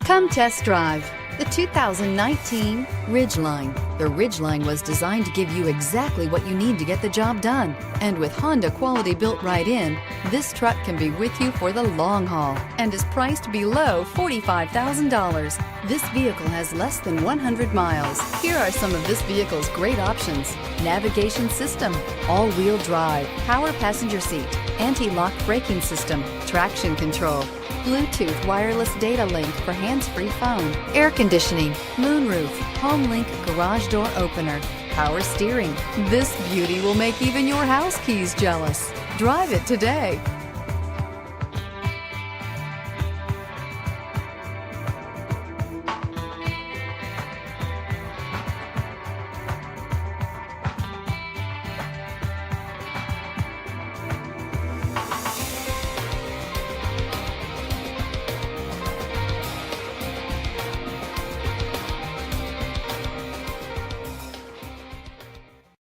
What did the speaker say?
Come test drive the 2019 Ridgeline. The Ridgeline was designed to give you exactly what you need to get the job done. And with Honda quality built right in, this truck can be with you for the long haul and is priced below $45,000. This vehicle has less than 100 miles. Here are some of this vehicle's great options: navigation system, all-wheel drive, power passenger seat, anti-lock braking system, traction control, Bluetooth wireless data link for hands-free phone, air conditioning, moonroof, HomeLink garage door opener, power steering. This beauty will make even your house keys jealous. Drive it today.